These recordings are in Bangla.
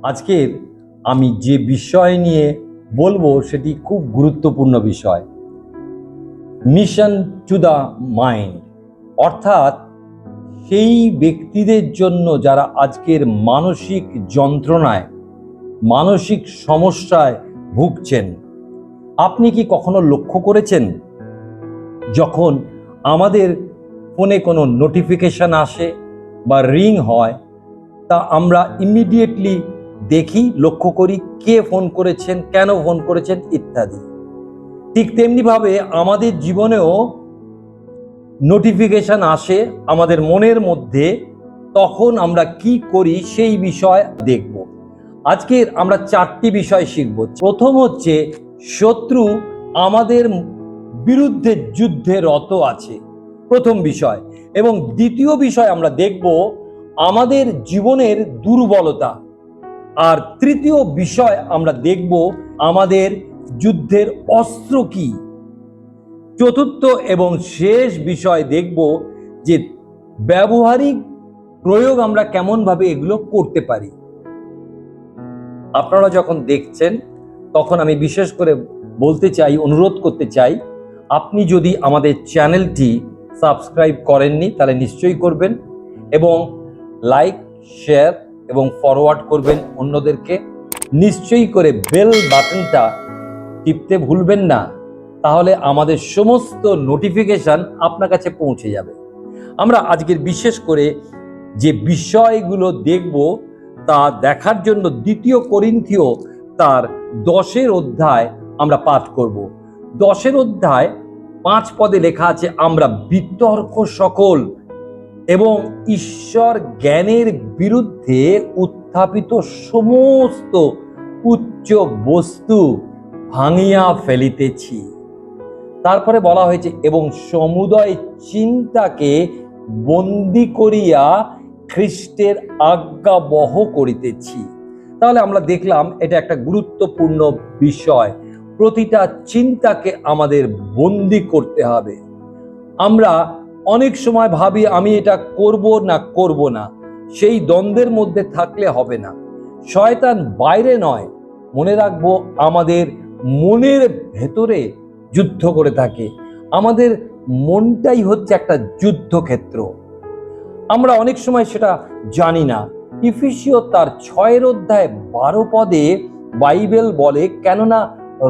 আজকের আমি যে বিষয় নিয়ে বলবো সেটি খুব গুরুত্বপূর্ণ বিষয়। মিশন টু দ্য মাইন্ড, অর্থাৎ সেই ব্যক্তিদের জন্য যারা আজকের মানসিক যন্ত্রণায়, মানসিক সমস্যায় ভুগছেন। আপনি কি কখনো লক্ষ্য করেছেন, যখন আমাদের ফোনে কোনো নোটিফিকেশন আসে বা রিং হয়, তা আমরা ইমিডিয়েটলি দেখি, লক্ষ্য করি কে ফোন করেছেন, কেন ফোন করেছেন ইত্যাদি। ঠিক তেমনিভাবে আমাদের জীবনেও নোটিফিকেশন আসে আমাদের মনের মধ্যে, তখন আমরা কি করি সেই বিষয় দেখব। আজকের আমরা 4টি বিষয় শিখব। প্রথম হচ্ছে, শত্রু আমাদের বিরুদ্ধে যুদ্ধে রত আছে, প্রথম বিষয়। এবং দ্বিতীয় বিষয় আমরা দেখব আমাদের জীবনের দুর্বলতা। আর তৃতীয় বিষয় আমরা দেখব আমাদের যুদ্ধের অস্ত্র কি। চতুর্থ এবং শেষ বিষয় দেখব যে ব্যবহারিক প্রয়োগ আমরা কেমনভাবে এগুলো করতে পারি। আপনারা যখন দেখছেন, তখন আমি বিশেষ করে বলতে চাই, অনুরোধ করতে চাই, আপনি যদি আমাদের চ্যানেলটি সাবস্ক্রাইব করেননি তাহলে নিশ্চয়ই করবেন, এবং লাইক, শেয়ার এবং ফরওয়ার্ড করবেন অন্যদেরকে। নিশ্চয়ই করে বেল বাটনটা টিপতে ভুলবেন না, তাহলে আমাদের সমস্ত নোটিফিকেশন আপনার কাছে পৌঁছে যাবে। আমরা আজকের বিশেষ করে যে বিষয়গুলো দেখব তা দেখার জন্য 2 করিন্থীয় তার 10 অধ্যায় আমরা পাঠ করব। 10 অধ্যায় 5 পদে লেখা আছে, আমরা বিতর্ক সকল এবং ঈশ্বর জ্ঞানের বিরুদ্ধে উত্থাপিত সমস্ত উচ্চ বস্তু ভাঙিয়া ফেলিতেছি। তারপরে বলা হয়েছে, এবং সমুদয় চিন্তাকে বন্দী করিয়া খ্রিস্টের আজ্ঞাবহ করিতেছি। তাহলে আমরা দেখলাম এটা একটা গুরুত্বপূর্ণ বিষয়। প্রতিটা চিন্তাকে আমাদের বন্দী করতে হবে। আমরা অনেক সময় ভাবি আমি এটা করব না করব না, সেই দ্বন্দ্বের মধ্যে থাকলে হবে না। শয়তান বাইরে নয়, মনে রাখবো আমাদের মনের ভেতরে যুদ্ধ করে থাকে। আমাদের মনটাই হচ্ছে একটা যুদ্ধক্ষেত্র। আমরা অনেক সময় সেটা জানি না। ইফিসীয় তার 6 অধ্যায় 12 পদে বাইবেল বলে, কেননা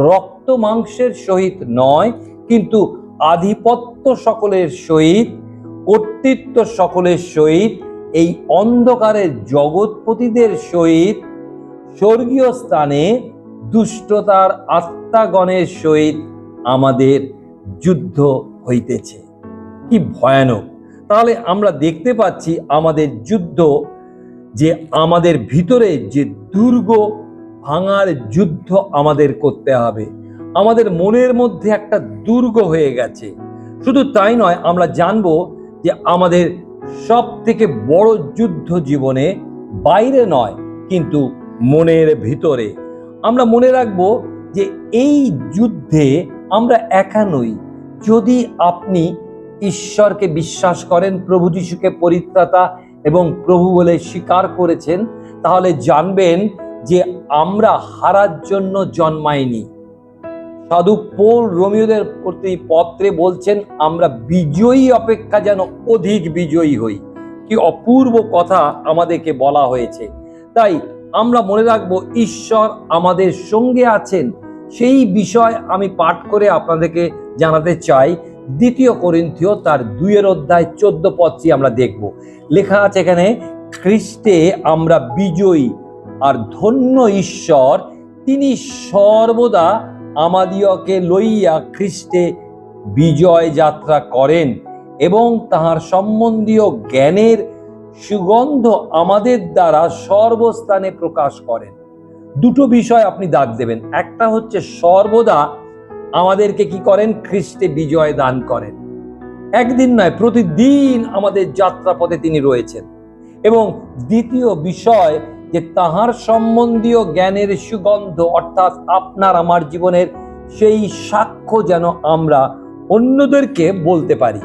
রক্ত মাংসের সহিত নয়, কিন্তু আধিপত্য সকলের সহিত, কর্তৃত্ব সকলের সহিত, এই অন্ধকারের জগৎপতিদের সহিত, স্বর্গীয় স্থানে দুষ্টতার আত্মাগণের সহিত আমাদের যুদ্ধ হইতেছে। কি ভয়ানক! তাহলে আমরা দেখতে পাচ্ছি আমাদের যুদ্ধ, যে আমাদের ভিতরে যে দুর্গ ভাঙার যুদ্ধ আমাদের করতে হবে। আমাদের মনের মধ্যে একটা দুর্গ হয়ে গেছে। শুধু তাই নয়, আমরা জানবো যে আমাদের সব থেকে বড় যুদ্ধ জীবনে বাইরে নয়, কিন্তু মনের ভিতরে। আমরা মনে রাখবো যে এই যুদ্ধে আমরা একা নই। যদি আপনি ঈশ্বরকে বিশ্বাস করেন, প্রভু যিশুকে পরিত্রাতা এবং প্রভু বলে স্বীকার করেছেন, তাহলে জানবেন যে আমরা হারার জন্য জন্মাইনি। সাধু পৌল রোমীয়দের প্রতি পত্রে বলছেন, আমরা বিজয়ী অপেক্ষা যেন অধিক বিজয়ী হই। কি অপূর্ব কথা আমাদেরকে বলা হয়েছে। তাই আমরা মনে রাখবো ঈশ্বর আমাদের সঙ্গে আছেন। সেই বিষয় আমি পাঠ করে আপনাদেরকে জানাতে চাই। 2 করিন্থীয় তার 2 অধ্যায় 14 পদটি আমরা দেখব। লেখা আছে এখানে, খ্রিস্টে আমরা বিজয়ী, আর ধন্য ঈশ্বর, তিনি সর্বদা আমাদিওকে লইয়া খ্রিস্টে বিজয় যাত্রা করেন, এবং তাহার সম্বন্ধীয় জ্ঞানের সুগন্ধ আমাদের দ্বারা সর্বস্থানে প্রকাশ করেন। 2 বিষয় আপনি দাগ দেবেন। একটা হচ্ছে সর্বদা আমাদেরকে কি করেন? খ্রিস্টে বিজয় দান করেন। একদিন নয়, প্রতিদিন আমাদের যাত্রাপথে তিনি রয়েছেন। এবং দ্বিতীয় বিষয়, যে তাহার সম্বন্ধীয় জ্ঞানের সুগন্ধ, অর্থাৎ আপনার আমার জীবনের সেই সাক্ষ্য যেন আমরা অন্যদেরকে বলতে পারি।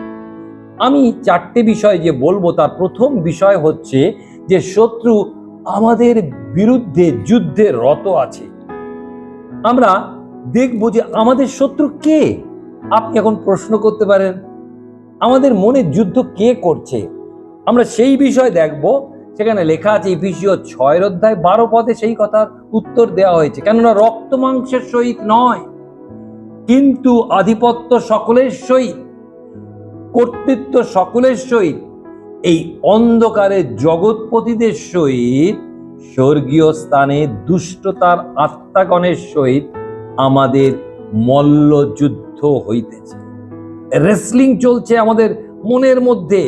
আমি 4টে বিষয় যে বলবো, তার প্রথম বিষয় হচ্ছে যে শত্রু আমাদের বিরুদ্ধে যুদ্ধে রত আছে। আমরা দেখব যে আমাদের শত্রু কে। আপনি এখন প্রশ্ন করতে পারেন, আমাদের মনে যুদ্ধ কে করছে? আমরা সেই বিষয় দেখব। সেখানে লেখা আছে এফেসীয় 6:12 সেই কথার উত্তর দেওয়া হয়েছে। কেননা রক্ত মাংসের সহিত নয়, কিন্তু আধিপত্য সকলের সহিত, কর্তৃত্ব সকলের সহিত, এই অন্ধকারের জগৎপতিদের সহিত, স্বর্গীয় স্থানে দুষ্টতার আত্মাগণের সহিত আমাদের মল্লযুদ্ধ হইতেছে। রেসলিং চলছে আমাদের মনের মধ্যে।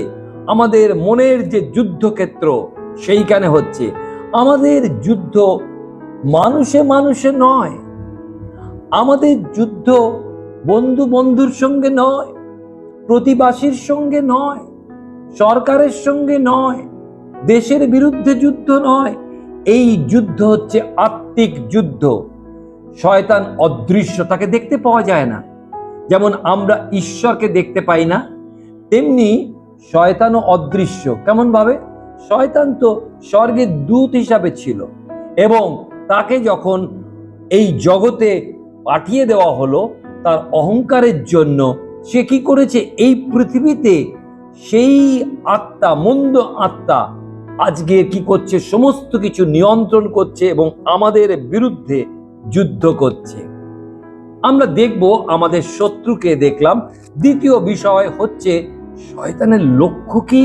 আমাদের মনের যে যুদ্ধক্ষেত্র সেইখানে হচ্ছে। আমাদের যুদ্ধ মানুষে মানুষে নয়, আমাদের যুদ্ধ বন্ধু বন্ধুর সঙ্গে নয়, প্রতিবাসীর সঙ্গে নয়, সরকারের সঙ্গে নয়, দেশের বিরুদ্ধে যুদ্ধ নয়। এই যুদ্ধ হচ্ছে আত্মিক যুদ্ধ। শয়তান অদৃশ্য, তাকে দেখতে পাওয়া যায় না। যেমন আমরা ঈশ্বরকে দেখতে পাই না, তেমনি শয়তানও অদৃশ্য। কেমন ভাবে? শয়তান তো স্বর্গের দূত হিসাবে ছিল, এবং তাকে যখন এই জগতে পাঠিয়ে দেওয়া হলো তার অহংকারের জন্য, সে কি করেছে? এই পৃথিবীতে সেই আত্মা, মন্দ আত্মা আজকে কি করছে? সমস্ত কিছু নিয়ন্ত্রণ করছে এবং আমাদের বিরুদ্ধে যুদ্ধ করছে। আমরা দেখব আমাদের শত্রুকে দেখলাম। দ্বিতীয় বিষয় হচ্ছে শয়তানের লক্ষ্য কি,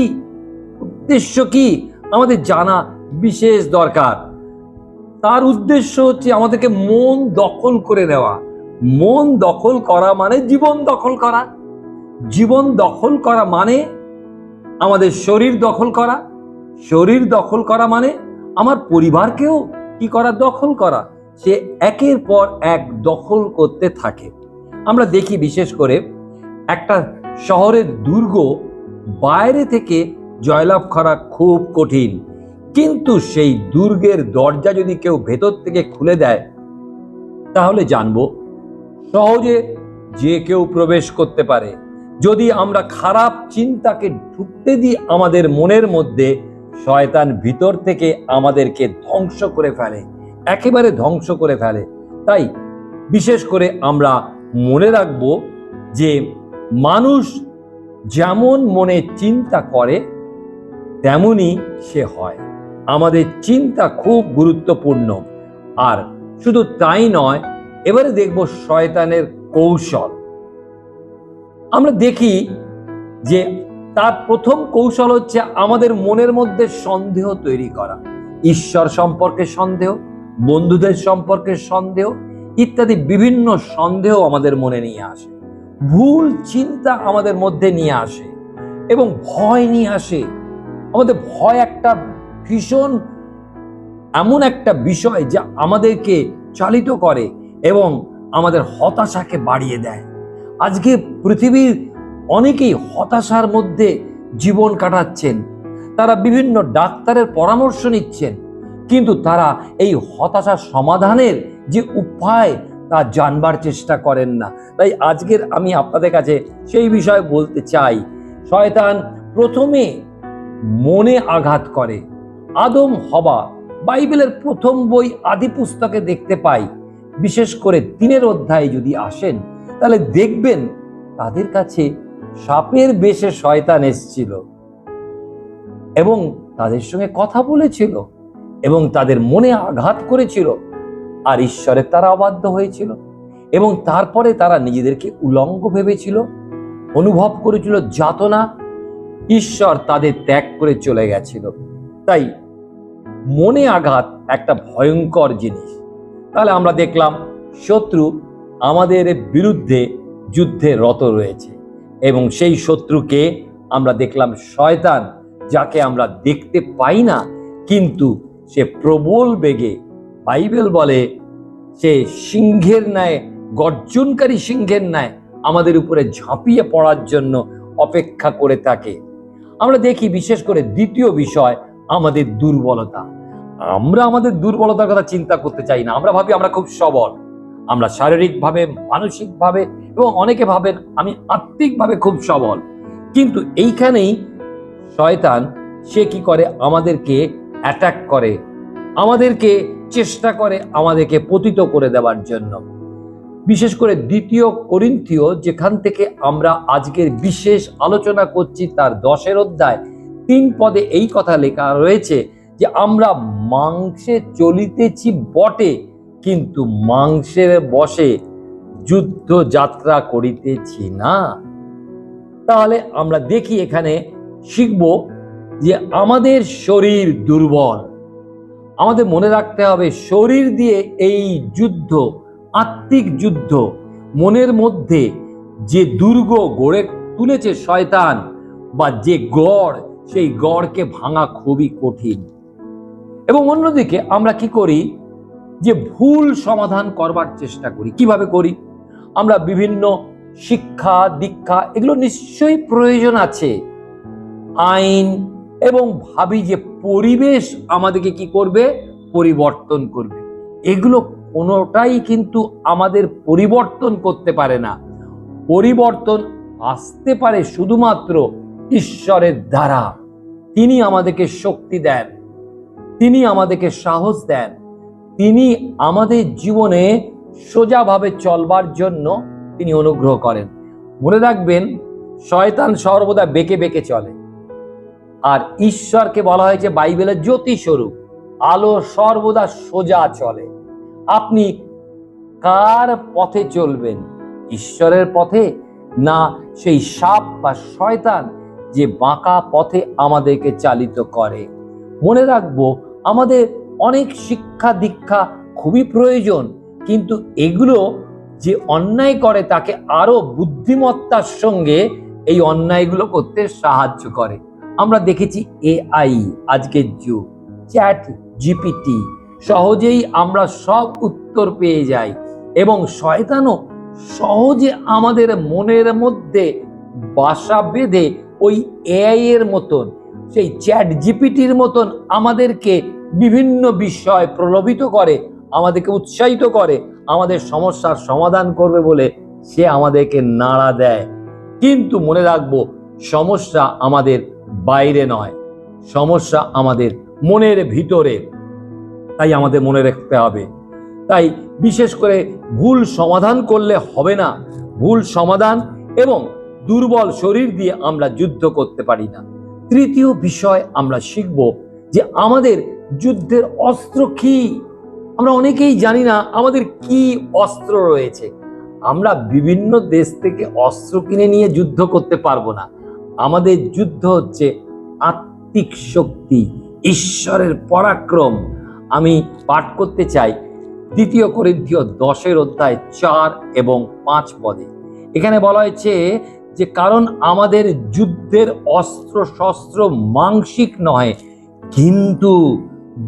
উদ্দেশ্য কি, আমাদের জানা বিশেষ দরকার। তার উদ্দেশ্য হচ্ছে আমাদেরকে মন দখল করে নেওয়া। মন দখল করা মানে জীবন দখল করা। জীবন দখল করা মানে আমাদের শরীর দখল করা। শরীর দখল করা মানে আমার পরিবারকেও কি করা? দখল করা। সে একের পর এক দখল করতে থাকে। আমরা দেখি বিশেষ করে একটা শহরের দুর্গ বাইরে থেকে জয়লাভ করা খুব কঠিন, কিন্তু সেই দুর্গের দরজা যদি কেউ ভেতর থেকে খুলে দেয় তাহলে জানবো সহজে যে কেউ প্রবেশ করতে পারে। যদি আমরা খারাপ চিন্তাকে ঢুকতে দিই আমাদের মনের মধ্যে, শয়তান ভিতর থেকে আমাদেরকে ধ্বংস করে ফেলে, একেবারে ধ্বংস করে ফেলে। তাই বিশেষ করে আমরা মনে রাখবো যে মানুষ যেমন মনে চিন্তা করে তেমনই সে হয়। আমাদের চিন্তা খুব গুরুত্বপূর্ণ। আর শুধু তাই নয়, এবারে দেখব শয়তানের কৌশল। আমরা দেখি যে তার প্রথম কৌশল হচ্ছে আমাদের মনের মধ্যে সন্দেহ তৈরি করা। ঈশ্বর সম্পর্কে সন্দেহ, বন্ধুদের সম্পর্কে সন্দেহ ইত্যাদি বিভিন্ন সন্দেহ আমাদের মনে নিয়ে আসে। ভুল চিন্তা আমাদের মধ্যে নিয়ে আসে এবং ভয় নিয়ে আসে। আমাদের ভয় একটা ভীষণ এমন একটা বিষয় যা আমাদেরকে চালিত করে এবং আমাদের হতাশাকে বাড়িয়ে দেয়। আজকে পৃথিবীর অনেকেই হতাশার মধ্যে জীবন কাটাচ্ছেন। তারা বিভিন্ন ডাক্তারের পরামর্শ নিচ্ছেন, কিন্তু তারা এই হতাশার সমাধানের যে উপায় তা জানবার চেষ্টা করেন না। তাই আজকের আমি আপনাদের কাছে সেই বিষয়ে বলতে চাই। শয়তান প্রথমে মনে আঘাত করে। আদম হওয়া, বাইবেলের প্রথম বই আদি পুস্তকে দেখতে পাই, বিশেষ করে 3 অধ্যায়ে যদি আসেন তাহলে দেখবেন তাদের কাছে সাপের বেশে শয়তান এসেছিল এবং তাদের সঙ্গে কথা বলেছিল এবং তাদের মনে আঘাত করেছিল, আর ঈশ্বরের তারা অবাধ্য হয়েছিল এবং তারপরে তারা নিজেদেরকে উলঙ্গ ভেবেছিল, অনুভব করেছিল যাতনা। ঈশ্বর তাদের ত্যাগ করে চলে গেছিল। তাই মনে আঘাত একটা ভয়ঙ্কর জিনিস। তাহলে আমরা দেখলাম শত্রু আমাদের বিরুদ্ধে যুদ্ধে রত রয়েছে এবং সেই শত্রুকে আমরা দেখলাম শয়তান, যাকে আমরা দেখতে পাই না, কিন্তু সে প্রবল বেগে, বাইবেল বলে সে সিংহের ন্যায়, গর্জনকারী সিংহের ন্যায় আমাদের উপরে ঝাঁপিয়ে পড়ার জন্য অপেক্ষা করে থাকে। আমরা দেখি বিশেষ করে দ্বিতীয় বিষয় আমাদের দুর্বলতা। আমরা আমাদের দুর্বলতার কথা চিন্তা করতে চাই না। আমরা ভাবি আমরা খুব সবল, আমরা শারীরিকভাবে, মানসিকভাবে এবং অনেকে ভাবেন আমি আত্মিকভাবে খুব সবল। কিন্তু এইখানেই শয়তান সে কি করে? আমাদেরকে অ্যাটাক করে, আমাদেরকে চেষ্টা করে আমাদেরকে পতিত করে দেওয়ার জন্য। বিশেষ করে 2 করিন্থীয়, যেখান থেকে আমরা আজকের বিশেষ আলোচনা করছি, তার 10 অধ্যায় 3 পদে এই কথা লেখা রয়েছে যে আমরা মাংসে চলিতেছি বটে, কিন্তু মাংসের বশে যুদ্ধ যাত্রা করিতেছি না। তাহলে আমরা দেখি, এখানে শিখব যে আমাদের শরীর দুর্বল। আমাদের মনে রাখতে হবে, শরীর দিয়ে এই যুদ্ধ, আত্মিক যুদ্ধ, মনের মধ্যে যে দুর্গ গড়ে তুলেছে শয়তান বা যে গড়, সেই গড়কে ভাঙা খুবই কঠিন। এবং অন্যদিকে আমরা কি করি, যে ভুল সমাধান করবার চেষ্টা করি। কিভাবে করি? আমরা বিভিন্ন শিক্ষা দীক্ষা, এগুলো নিশ্চয়ই প্রয়োজন আছে, আইন, এবং ভাবি যে পরিবেশ আমাদেরকে কি করবে, পরিবর্তন করবে। এগুলো কোনোটাই কিন্তু আমাদের পরিবর্তন করতে পারে না। পরিবর্তন আসতে পারে শুধুমাত্র ঈশ্বরের দ্বারা। তিনি আমাদেরকে শক্তি দেন, তিনি আমাদেরকে সাহস দেন, তিনি আমাদের জীবনে সোজাভাবে চলবার জন্য তিনি অনুগ্রহ করেন। মনে রাখবেন, শয়তান সর্বদা বেঁকে বেঁকে চলে, আর ঈশ্বরকে বলা হয়েছে বাইবেলের জ্যোতি স্বরূপ, আলো সর্বদা সোজা চলে। আপনি কার পথে চলবেন? ঈশ্বরের পথে, না সেই সাপ বা শয়তান যে বাঁকা পথে আমাদেরকে চালিত করে? মনে রাখবো, আমাদের অনেক শিক্ষা দীক্ষা খুবই প্রয়োজন, কিন্তু এগুলো যে অন্যায় করে তাকে আরো বুদ্ধিমত্তার সঙ্গে এই অন্যায়গুলো করতে সাহায্য করে। আমরা দেখেছি এআই, আজকের যুগ, চ্যাট জিপিটি, সহজেই আমরা সব উত্তর পেয়ে যাই, এবং শয়তানও সহজে আমাদের মনের মধ্যে বাসা বেঁধে ওই এআই এর মতন, সেই চ্যাট জিপিটির মতন আমাদেরকে বিভিন্ন বিষয় প্রলোভিত করে, আমাদেরকে উৎসাহিত করে, আমাদের সমস্যার সমাধান করবে বলে সে আমাদেরকে নাড়া দেয়। কিন্তু মনে রাখবো, সমস্যা আমাদের বাইরে নয়, সমস্যা আমাদের মনের ভিতরে। তাই আমাদের মনে রাখতে হবে। তাই বিশেষ করে ভুল সমাধান করলে হবে না। ভুল সমাধান এবং দুর্বল শরীর দিয়ে আমরা যুদ্ধ করতে পারি না। তৃতীয় বিষয় আমরা শিখব যে আমাদের যুদ্ধের অস্ত্র কি। আমরা অনেকেই জানি না আমাদের কি অস্ত্র রয়েছে। আমরা বিভিন্ন দেশ থেকে অস্ত্র কিনে নিয়ে যুদ্ধ করতে পারবো না। আমাদের যুদ্ধ হচ্ছে আত্মিক শক্তি, ঈশ্বরের পরাক্রম। আমি পাঠ করতে চাই 2 করিন্থীয় 10 অধ্যায় 4 এবং 5 পদে। এখানে বলা হয়েছে যে কারণ আমাদের যুদ্ধের অস্ত্র শস্ত্র মাংসিক নয়, কিন্তু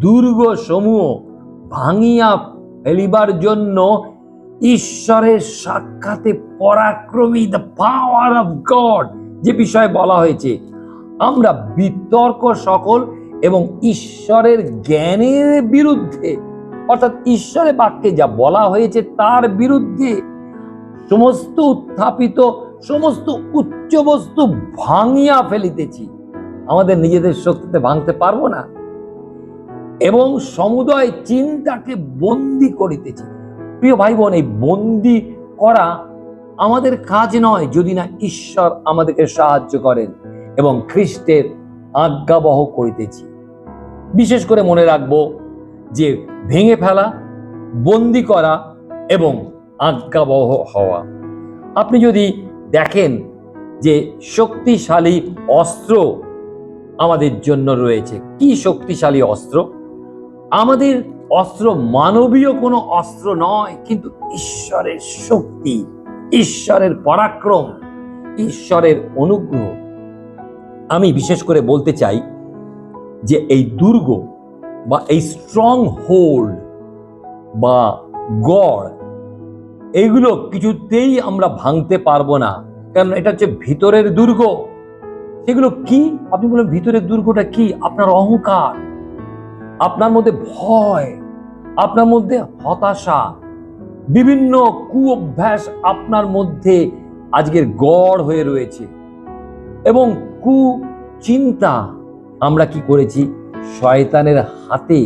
দুর্গ সমূহ ভাঙিয়া ফেলিবার জন্য ঈশ্বরের সাক্ষাতে পরাক্রমী, দ্য পাওয়ার অফ গড, যে বিষয়ে বলা হয়েছে। আমরা বিতর্ক সকল এবং ঈশ্বরের জ্ঞানের বিরুদ্ধে, অর্থাৎ ঈশ্বরের বাক্যে যা বলা হয়েছে তার বিরুদ্ধে সমস্ত উত্থাপিত সমস্ত উচ্চ বস্তু ভাঙিয়া ফেলিতেছি। আমাদের নিজেদের শক্তিতে ভাঙতে পারবো না। এবং সমুদয় চিন্তাকে বন্দী করিতেছি। প্রিয় ভাই বোন, এই বন্দী করা আমাদের কাজ নয় যদি না ঈশ্বর আমাদেরকে সাহায্য করেন, এবং খ্রিস্টের আজ্ঞাবহ করিতেছি। বিশেষ করে মনে রাখবো যে ভেঙে ফেলা, বন্দী করা এবং আজ্ঞাবহ হওয়া। আপনি যদি দেখেন যে শক্তিশালী অস্ত্র আমাদের জন্য রয়েছে। কি শক্তিশালী অস্ত্র? আমাদের অস্ত্র মানবীয় কোনো অস্ত্র নয়, কিন্তু ঈশ্বরের শক্তি, ঈশ্বরের পরাক্রম, ঈশ্বরের অনুগ্রহ। আমি বিশেষ করে বলতে চাই যে এই দুর্গ বা এই স্ট্রং হোল্ড বা গড়, এইগুলো কিছুতেই আমরা ভাঙতে পারবো না, কারণ এটা হচ্ছে ভিতরের দুর্গ। সেগুলো কি? আপনি বলেন ভিতরের দুর্গটা কি? আপনার অহংকার, আপনার মধ্যে ভয়, আপনার মধ্যে হতাশা, বিভিন্ন কুঅভ্যাস আপনার মধ্যে আজকের গড় হয়ে রয়েছে, এবং কুচিন্তা। আমরা কি করেছি? শয়তানের হাতে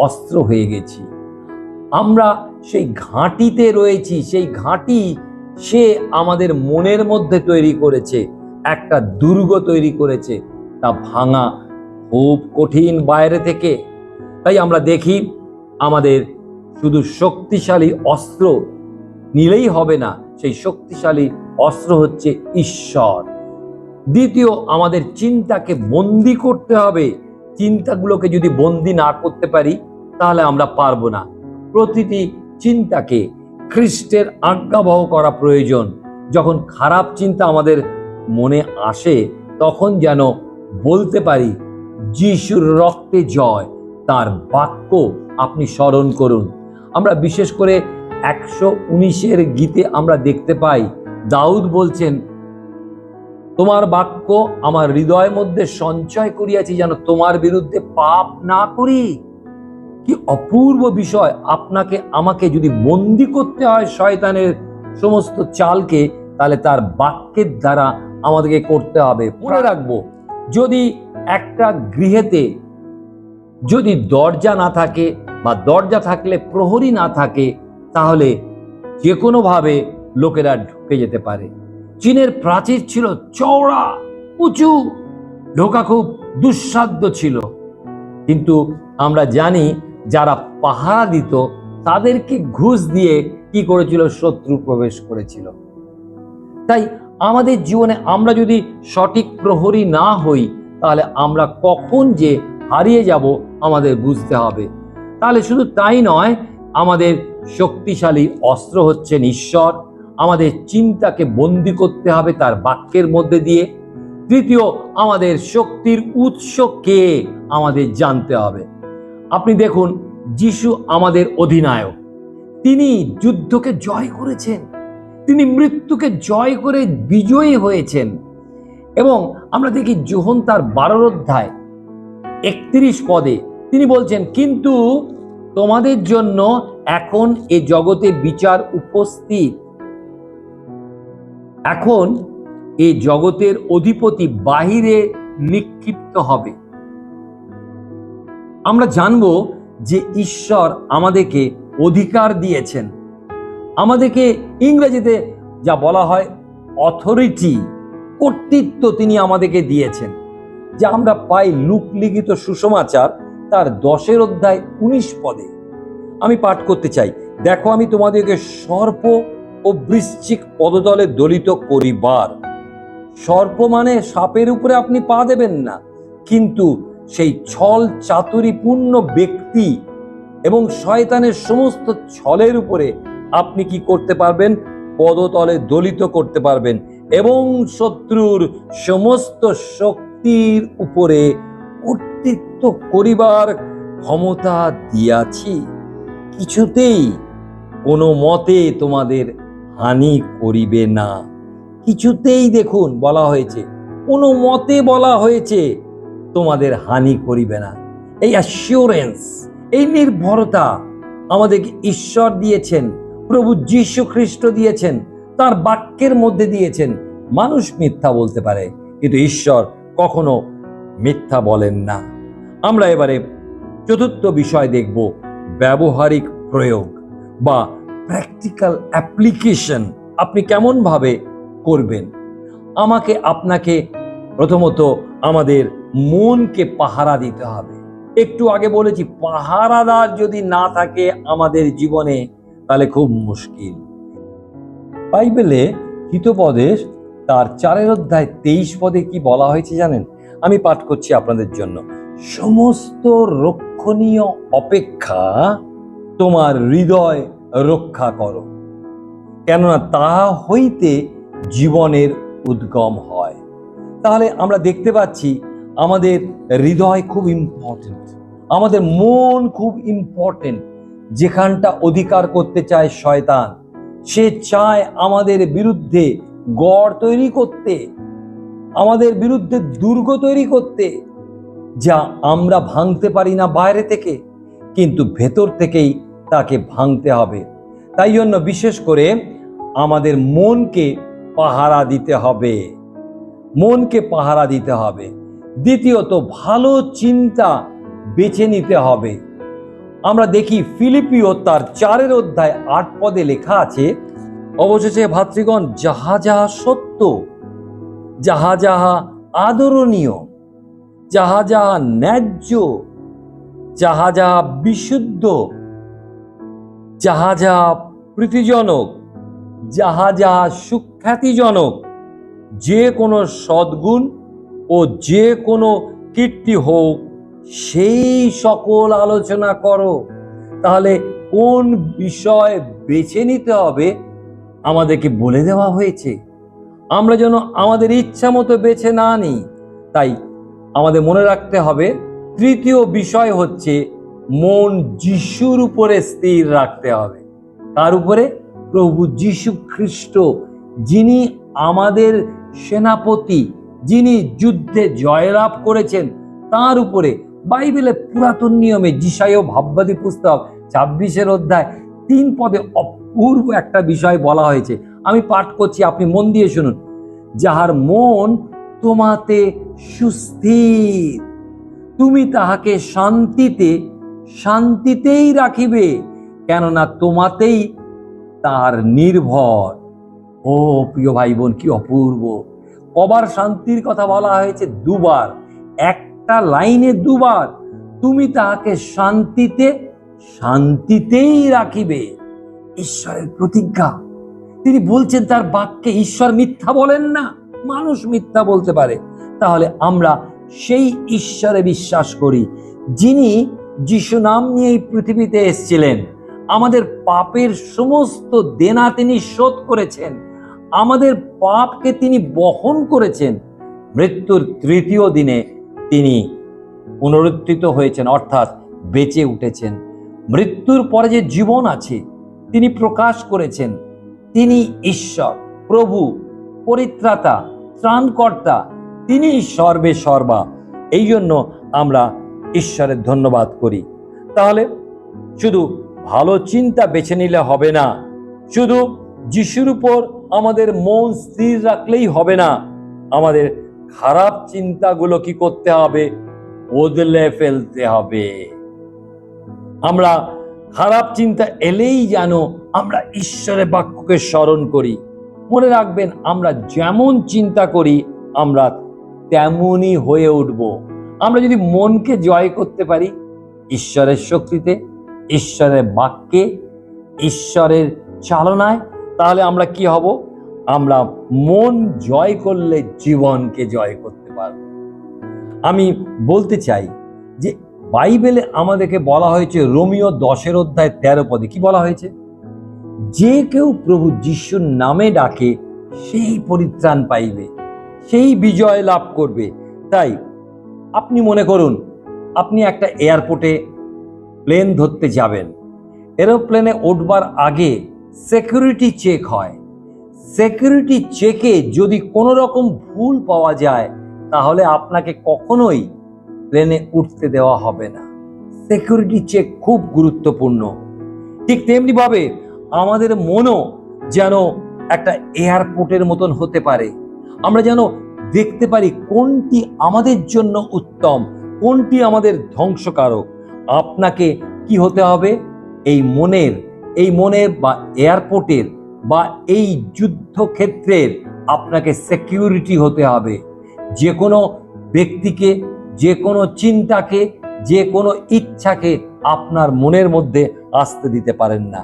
অস্ত্র হয়ে গেছি। আমরা সেই ঘাঁটিতে রয়েছি, সেই ঘাঁটি সে আমাদের মনের মধ্যে তৈরি করেছে, একটা দুর্গ তৈরি করেছে, তা ভাঙা খুব কঠিন বাইরে থেকে। তাই আমরা দেখি আমাদের শুধু শক্তিশালী অস্ত্র নিলেই হবে না, সেই শক্তিশালী অস্ত্র হচ্ছে ঈশ্বর। দ্বিতীয়, আমাদের চিন্তাকে বন্দি করতে হবে। চিন্তাগুলোকে যদি বন্দি না করতে পারি তাহলে আমরা পারবো না। প্রতিটি চিন্তাকে খ্রিস্টের আজ্ঞাবহ করা প্রয়োজন। যখন খারাপ চিন্তা আমাদের মনে আসে তখন যেন বলতে পারি, যিশুর রক্তে জয়, তার বাক্য আপনি স্মরণ করুন। আমরা বিশেষ করে 119 গীতে আমরা দেখতে পাই দাউদ বলছেন, তোমার বাক্য আমার হৃদয়ের মধ্যে সঞ্চয় করিয়াছি যেন তোমার বিরুদ্ধে পাপ না করি। কি অপূর্ব বিষয়! আপনাকে আমাকে যদি বন্দি করতে হয় শয়তানের সমস্ত চালকে, তাহলে তার বাক্যের দ্বারা আমাদেরকে করতে হবে। মনে রাখবো, যদি একটা গৃহেতে যদি দরজা না থাকে বা দরজা থাকলে প্রহরী না থাকে, তাহলে যে কোনোভাবে লোকেরা ঢুকে যেতে পারে। চীনের প্রাচীর ছিল চওড়া, উঁচু, ঢোকা খুব দুঃসাধ্য ছিল। কিন্তু আমরা জানি যারা পাহারা দিত তাদেরকে ঘুষ দিয়ে কি করেছিল? শত্রু প্রবেশ করেছিল। তাই আমাদের জীবনে আমরা যদি সঠিক প্রহরী না হই তাহলে আমরা কখন যে হারিয়ে যাব আমাদের বুঝতে হবে। তাহলে শুধু তাই নয়, আমাদের শক্তিশালী অস্ত্র হচ্ছেন ঈশ্বর। আমাদের চিন্তাকে বন্দি করতে হবে তার বাক্যের মধ্যে দিয়ে। তৃতীয়, আমাদের শক্তির উৎস কে আমাদের জানতে হবে। আপনি দেখুন, যিশু আমাদের অধিনায়ক। তিনি যুদ্ধকে জয় করেছেন, তিনি মৃত্যুকে জয় করে বিজয়ী হয়েছেন। এবং আমরা দেখি যোহন তার 12 অধ্যায় 31 পদে তিনি বলছেন, কিন্তু তোমাদের জন্য এখন এ জগতে বিচার উপস্থিত। এখন এই জগতের অধিপতি বাহিরে নিক্ষিপ্ত হবে। আমরা জানব যে ঈশ্বর আমাদেরকে অধিকার দিয়েছেন, আমাদেরকে ইংরেজিতে যা বলা হয় অথরিটি, কর্তৃত্ব তিনি আমাদেরকে দিয়েছেন। যা আমরা পাই লুক লিখিত সুসমাচার তার 10 অধ্যায় 19 পদে। আমি পাঠ করতে চাই, দেখো আমি তোমাদেরকে সর্প ও বৃশ্চিক পদতলে দলিত করিবার। সর্প মানে সাপের উপরে আপনি পা দেবেন না, কিন্তু সেই ছল চাতুরিপূর্ণ ব্যক্তি এবং শয়তানের সমস্ত ছলের উপরে আপনি কি করতে পারবেন? পদতলে দলিত করতে পারবেন। এবং শত্রুর সমস্ত শক্তির উপরে কর্তৃত্ব করিবার ক্ষমতা দিয়াছি। কিছুতেই কোনো মতে তোমাদের হানি করিবে না। কিছুতেই, দেখুন বলা হয়েছে, কোনো মতে বলা হয়েছে তোমাদের হানি করিবে না। এই অ্যাসিওরেন্স, এই নির্ভরতা আমাদেরকে ঈশ্বর দিয়েছেন, প্রভু যীশু খ্রিস্ট দিয়েছেন, তার বাক্যের মধ্যে দিয়েছেন। মানুষ মিথ্যা বলতে পারে, কিন্তু ঈশ্বর কখনো মিথ্যা বলেন না। আমরা এবারে চতুর্থ বিষয় দেখব, ব্যবহারিক প্রয়োগ বা প্র্যাকটিক্যাল অ্যাপ্লিকেশন। আপনি কেমন ভাবে করবেন? আমাকে আপনাকে প্রথমত আমাদের মনকে পাহারা দিতে হবে। একটু আগে বলেছি, পাহারাদার যদি না থাকে আমাদের জীবনে তাহলে খুব মুশকিল। বাইবেলে হিতোপদেশ তার 4 অধ্যায় 23 পদে কি বলা হয়েছে জানেন? আমি পাঠ করছি আপনাদের জন্য। সমস্ত রক্ষণীয় অপেক্ষা তোমার হৃদয় রক্ষা করো, কেননা তাহা হইতে জীবনের উদ্গম হয়। তাহলে আমরা দেখতে পাচ্ছি আমাদের হৃদয় খুব ইম্পর্টেন্ট, আমাদের মন খুব ইম্পর্টেন্ট। যেখানটা অধিকার করতে চায় শয়তান, সে চায় আমাদের বিরুদ্ধে গড় তৈরি করতে, আমাদের বিরুদ্ধে দুর্গ তৈরি করতে, যা আমরা ভাঙতে পারি না বাইরে থেকে, কিন্তু ভেতর থেকেই তাকে ভাঙতে হবে। তাই জন্য বিশেষ করে আমাদের মনকে পাহারা দিতে হবে, মনকে পাহারা দিতে হবে। দ্বিতীয়ত, ভালো চিন্তা বেছে নিতে হবে। আমরা দেখি ফিলিপিও তার 4 অধ্যায় 8 পদে লেখা আছে, অবশেষে ভাতৃগণ, যাহা যাহা সত্য, যাহা যাহা আদরণীয়, যাহা যাহা ন্যায্য, যাহা যাহা বিশুদ্ধ, যাহা যাহা প্রীতিজনক, যাহা যাহা সুখ্যাতিজনক, যে কোনো সদ্গুণ ও যে কোনো কীর্তি হোক, সেই সকল আলোচনা করো। তাহলে কোন বিষয় বেছে নিতে হবে আমাদেরকে বলে দেওয়া হয়েছে। আমরা যেন আমাদের ইচ্ছা মতো বেছে না নিই। তাই আমাদের মনে রাখতে হবে, তৃতীয় বিষয় হচ্ছে মন যিশুর উপরে স্থির রাখতে হবে। কার উপরে? প্রভু যিশু খ্রিস্ট, যিনি আমাদের সেনাপতি, যিনি যুদ্ধে জয়লাভ করেছেন, তার উপরে। বাইবেলের পুরাতন নিয়মে যিশায়া ভাববাদী পুস্তক 26 অধ্যায় 3 পদে অপূর্ব একটা বিষয় বলা হয়েছে। আমি পাঠ করছি, আপনি মন দিয়ে শুনুন। যাহার মন তোমাতে সুস্থির, তুমি তাহাকে শান্তিতেই রাখিবে, কেননা তোমাতেই তার নির্ভর। ও প্রিয় ভাই বোন, কি অপূর্ব! কবার শান্তির কথা বলা হয়েছে? 2 বার, একটা লাইনে 2 বার। তুমি তাহাকে শান্তিতেই রাখিবে। ঈশ্বরের প্রতিজ্ঞা। তিনি বলছেন তার বাক্যে। ঈশ্বর মিথ্যা বলেন না, মানুষ মিথ্যা বলতে পারে। তাহলে আমরা সেই ঈশ্বরে বিশ্বাস করি, যিনি যিশু নাম নিয়ে এই পৃথিবীতে এসেছিলেন। আমাদের পাপের সমস্ত দেনা তিনি শোধ করেছেন, আমাদের পাপকে তিনি বহন করেছেন। মৃত্যুর 3য় দিনে তিনি পুনরুত্থিত হয়েছেন, অর্থাৎ বেঁচে উঠেছেন। মৃত্যুর পরে যে জীবন আছে তিনি প্রকাশ করেছেন। তিনি ঈশ্বর, প্রভু, পরিত্রাতা, ত্রাণকর্তা, তিনি সর্বে সর্বা। এই জন্য আমরা ঈশ্বরের ধন্যবাদ করি। তাহলে শুধু ভালো চিন্তা বেছে নিলে হবে না, শুধু যিশুর উপর আমাদের মন স্থির রাখলেই হবে না, আমাদের খারাপ চিন্তাগুলো কি করতে হবে? বদলে ফেলতে হবে। আমরা খারাপ চিন্তা এলেই যেন আমরা ঈশ্বরের বাক্যকে স্মরণ করি। মনে রাখবেন, আমরা যেমন চিন্তা করি আমরা তেমনই হয়ে উঠব। আমরা যদি মনকে জয় করতে পারি ঈশ্বরের শক্তিতে, ঈশ্বরের বাক্যে, ঈশ্বরের চালনায়, তাহলে আমরা কি হব? আমরা মন জয় করলে জীবনকে জয় করতে পারব। আমি বলতে চাই যে বাইবেলে আমাদেরকে বলা হয়েছে, রোমিও 10 অধ্যায় 13 পদে কি বলা হয়েছে? যে কেউ প্রভু যিশুর নামে ডাকে সেই পরিত্রাণ পাইবে, সেই বিজয় লাভ করবে। তাই আপনি মনে করুন, আপনি একটা এয়ারপোর্টে প্লেন ধরতে যাবেন। এরোপ্লেনে উঠবার আগে সিকিউরিটি চেক হয়। সিকিউরিটি চেকে যদি কোনো রকম ভুল পাওয়া যায় তাহলে আপনাকে কখনোই প্লেনে উঠতে দেওয়া হবে না। সিকিউরিটি চেক খুব গুরুত্বপূর্ণ। ঠিক তেমনি ভাবে আমাদের মনও যেন একটা এয়ারপোর্টের মতন হতে পারে। আমরা যেন দেখতে পারি কোনটি আমাদের জন্য উত্তম, কোনটি আমাদের ধ্বংসকারক। আপনাকে কি হতে হবে? এই মনের বা এয়ারপোর্টের বা এই যুদ্ধক্ষেত্রের আপনাকে সিকিউরিটি হতে হবে। যে কোনো ব্যক্তিকে, যে কোনো চিন্তাকে, যে কোনো ইচ্ছাকে আপনার মনের মধ্যে আসতে দিতে পারেন না।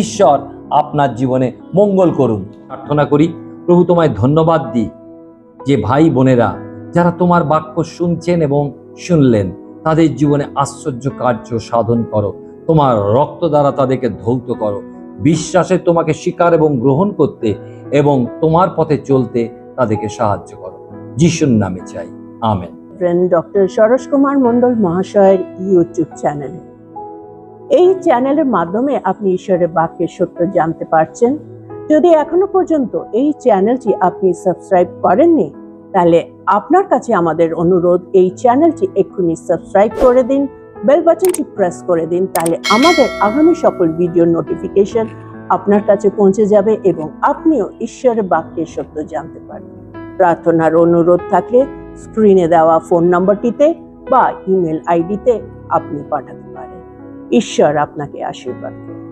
ঈশ্বর আপনার জীবনে মঙ্গল করুন। প্রার্থনা করি। প্রভু, তোমায় ধন্যবাদ দিই যে ভাই বোনেরা যারা তোমার বাক্য শুনছেন এবং শুনলেন, তাদের জীবনে আশ্চর্য কার্য সাধন করো। তোমার রক্ত দ্বারা তাদেরকে ধৌত করো। বিশ্বাসে তোমাকে স্বীকার এবং গ্রহণ করতে এবং তোমার পথে চলতে তাদেরকে সাহায্য করো। যিশুর নামে চাই, আমেন। ডক্টর সরোজ কুমার মণ্ডল মহাশয়ের ইউটিউব চ্যানেলে, এই চ্যানেলের মাধ্যমে আপনি ঈশ্বরের বাক্যের সত্য জানতে পারছেন। যদি এখনো পর্যন্ত এই চ্যানেলটি আপনি সাবস্ক্রাইব করেননি, তাহলে আপনার কাছে আমাদের অনুরোধ, এই চ্যানেলটি এক্ষুনি সাবস্ক্রাইব করে দিন, বেল বাটনটি প্রেস করে দিন। তাহলে আমাদের আগামী সকল ভিডিওর নোটিফিকেশন আপনার কাছে পৌঁছে যাবে এবং আপনিও ঈশ্বরের বাক্যের সত্য জানতে পারবেন। প্রার্থনার অনুরোধ থাকলে স্ক্রিনে দেওয়া ফোন নম্বরটিতে বা ইমেল আইডিতে আপনি পাঠাতে পারেন। ঈশ্বর আপনাকে আশীর্বাদ করুন।